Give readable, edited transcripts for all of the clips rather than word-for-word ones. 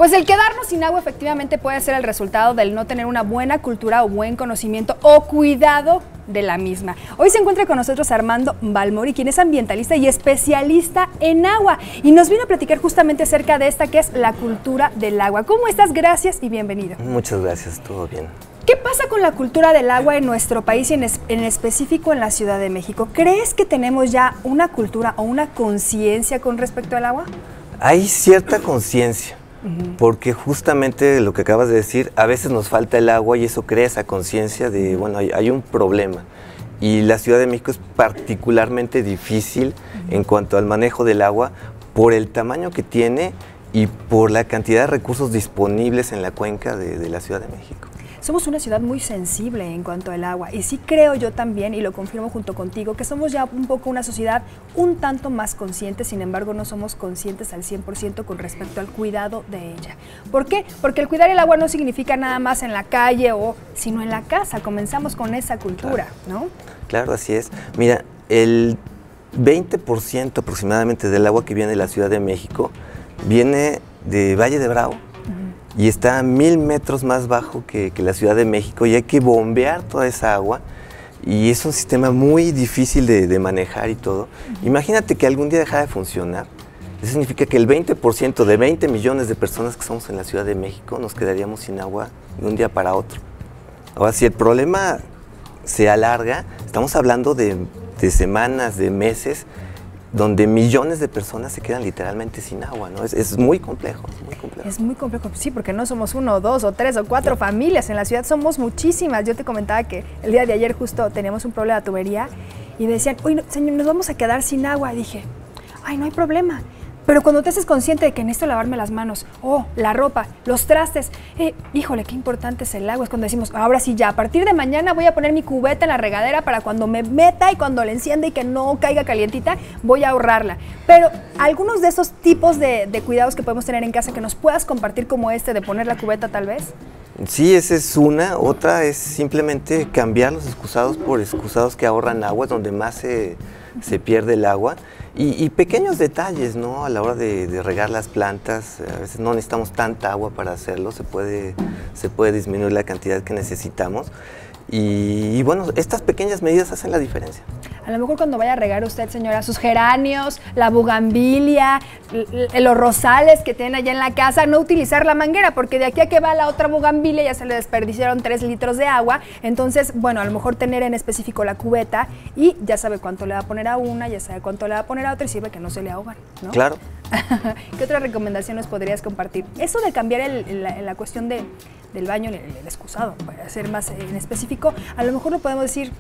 Pues el quedarnos sin agua efectivamente puede ser el resultado del no tener una buena cultura o buen conocimiento o cuidado de la misma. Hoy se encuentra con nosotros Armando Balmori, quien es ambientalista y especialista en agua, y nos vino a platicar justamente acerca de esta que es la cultura del agua. ¿Cómo estás? Gracias y bienvenido. Muchas gracias, todo bien. ¿Qué pasa con la cultura del agua en nuestro país y en específico en la Ciudad de México? ¿Crees que tenemos ya una cultura o una conciencia con respecto al agua? Hay cierta conciencia, porque justamente lo que acabas de decir, a veces nos falta el agua y eso crea esa conciencia de, bueno, hay un problema. Y la Ciudad de México es particularmente difícil en cuanto al manejo del agua por el tamaño que tiene y por la cantidad de recursos disponibles en la cuenca de la Ciudad de México. Somos una ciudad muy sensible en cuanto al agua y sí creo yo también, y lo confirmo junto contigo, que somos ya un poco una sociedad un tanto más consciente, sin embargo no somos conscientes al 100% con respecto al cuidado de ella. ¿Por qué? Porque el cuidar el agua no significa nada más en la calle sino en la casa, comenzamos con esa cultura, claro, ¿no? Claro, así es. Mira, el 20% aproximadamente del agua que viene de la Ciudad de México viene de Valle de Bravo. Y está a 1000 metros más bajo que la Ciudad de México y hay que bombear toda esa agua y es un sistema muy difícil de manejar y todo. Imagínate que algún día deja de funcionar. Eso significa que el 20% de 20 millones de personas que somos en la Ciudad de México nos quedaríamos sin agua de un día para otro. Ahora, si el problema se alarga, estamos hablando de semanas, de meses, donde millones de personas se quedan literalmente sin agua, ¿no? Es muy complejo, muy complejo. Es muy complejo, sí, porque no somos 1, 2, 3 o 4 familias, en la ciudad somos muchísimas. Yo te comentaba que el día de ayer justo teníamos un problema de tubería y me decían, oye, señor, nos vamos a quedar sin agua. Y dije, ay, no hay problema. Pero cuando te haces consciente de que necesito lavarme las manos, la ropa, los trastes, híjole, qué importante es el agua. Es cuando decimos, ahora sí ya, a partir de mañana voy a poner mi cubeta en la regadera para cuando me meta y cuando la encienda y que no caiga calientita, voy a ahorrarla. Pero algunos de esos tipos de cuidados que podemos tener en casa que nos puedas compartir como este de poner la cubeta tal vez. Sí, esa es una. Otra es simplemente cambiar los excusados por excusados que ahorran agua, es donde más se pierde el agua. Y pequeños detalles, ¿no? A la hora de regar las plantas, a veces no necesitamos tanta agua para hacerlo, se puede disminuir la cantidad que necesitamos. Y bueno, estas pequeñas medidas hacen la diferencia. A lo mejor cuando vaya a regar usted, señora, sus geranios, la bugambilia, los rosales que tienen allá en la casa, no utilizar la manguera, porque de aquí a que va la otra bugambilia ya se le desperdiciaron 3 litros de agua. Entonces, bueno, a lo mejor tener en específico la cubeta y ya sabe cuánto le va a poner a una, ya sabe cuánto le va a poner a otra y sirve que no se le ahogan, ¿no? Claro. ¿Qué otra recomendación nos podrías compartir? Eso de cambiar la cuestión del baño, el excusado, para ser más en específico, a lo mejor lo podemos decir,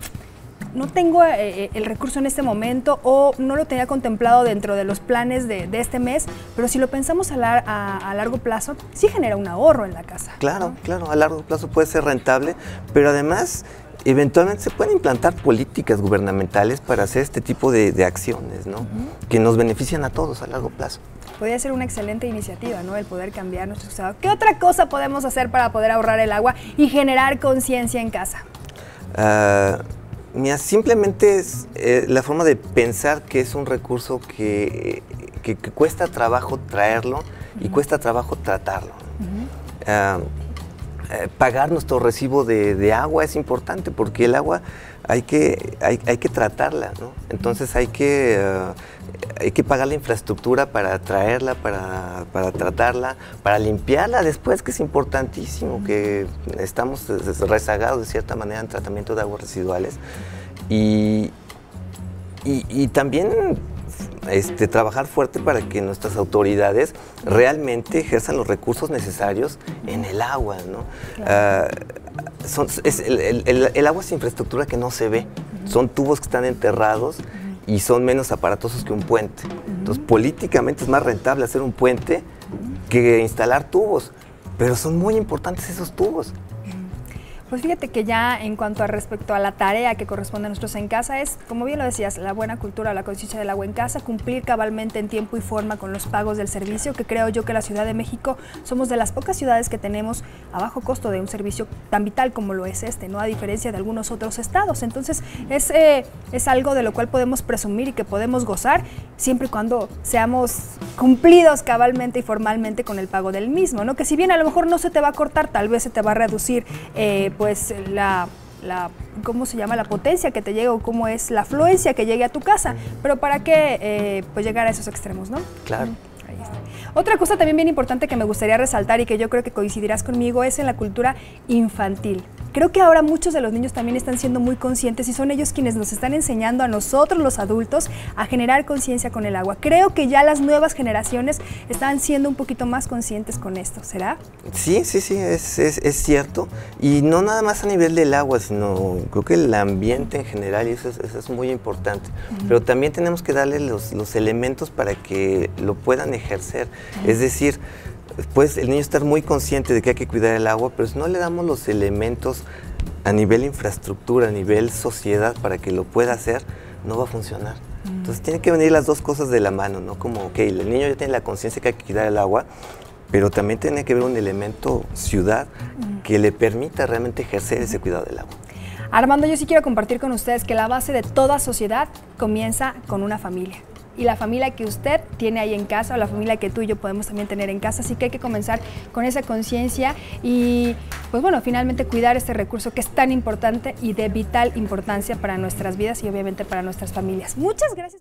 no tengo el recurso en este momento o no lo tenía contemplado dentro de los planes de este mes, pero si lo pensamos a largo plazo, sí genera un ahorro en la casa. Claro, ¿no? Claro, a largo plazo puede ser rentable, pero además eventualmente se pueden implantar políticas gubernamentales para hacer este tipo de acciones, ¿no? Que nos benefician a todos a largo plazo. Podría ser una excelente iniciativa, ¿no? El poder cambiar nuestro estado. ¿Qué otra cosa podemos hacer para poder ahorrar el agua y generar conciencia en casa? Mira, simplemente es la forma de pensar que es un recurso que cuesta trabajo traerlo y cuesta trabajo tratarlo. Pagar nuestro recibo de agua es importante porque el agua hay que tratarla, ¿no? Entonces hay que pagar la infraestructura para traerla, para tratarla, para limpiarla después, que es importantísimo, que estamos rezagados de cierta manera en tratamiento de aguas residuales. Y también trabajar fuerte para que nuestras autoridades realmente ejerzan los recursos necesarios en el agua, ¿no? Claro. El agua es infraestructura que no se ve, son tubos que están enterrados y son menos aparatosos que un puente. Entonces, políticamente es más rentable hacer un puente que instalar tubos, pero son muy importantes esos tubos. Pues fíjate que ya en cuanto a respecto a la tarea que corresponde a nosotros en casa es, como bien lo decías, la buena cultura, la conciencia del agua en casa, cumplir cabalmente en tiempo y forma con los pagos del servicio, que creo yo que la Ciudad de México somos de las pocas ciudades que tenemos a bajo costo de un servicio tan vital como lo es este, ¿no? A diferencia de algunos otros estados. Entonces es algo de lo cual podemos presumir y que podemos gozar siempre y cuando seamos cumplidos cabalmente y formalmente con el pago del mismo, ¿no? Que si bien a lo mejor no se te va a cortar, tal vez se te va a reducir pues ¿cómo se llama? La potencia que te llega o cómo es la afluencia que llegue a tu casa, pero ¿para qué pues llegar a esos extremos, no? Claro. Ahí está. Otra cosa también bien importante que me gustaría resaltar y que yo creo que coincidirás conmigo es en la cultura infantil. Creo que ahora muchos de los niños también están siendo muy conscientes y son ellos quienes nos están enseñando a nosotros, los adultos, a generar conciencia con el agua. Creo que ya las nuevas generaciones están siendo un poquito más conscientes con esto, ¿será? Sí, es cierto. Y no nada más a nivel del agua, sino creo que el ambiente en general, y eso es muy importante. Pero también tenemos que darle los elementos para que lo puedan ejercer. Es decir, pues el niño estar muy consciente de que hay que cuidar el agua, pero si no le damos los elementos a nivel infraestructura, a nivel sociedad para que lo pueda hacer, no va a funcionar. Entonces tienen que venir las dos cosas de la mano, ¿no? Como, ok, el niño ya tiene la conciencia que hay que cuidar el agua, pero también tiene que haber un elemento ciudad que le permita realmente ejercer ese cuidado del agua. Armando, yo sí quiero compartir con ustedes que la base de toda sociedad comienza con una familia. Y la familia que usted tiene ahí en casa, o la familia que tú y yo podemos también tener en casa, así que hay que comenzar con esa conciencia y, pues bueno, finalmente cuidar este recurso que es tan importante y de vital importancia para nuestras vidas y obviamente para nuestras familias. Muchas gracias.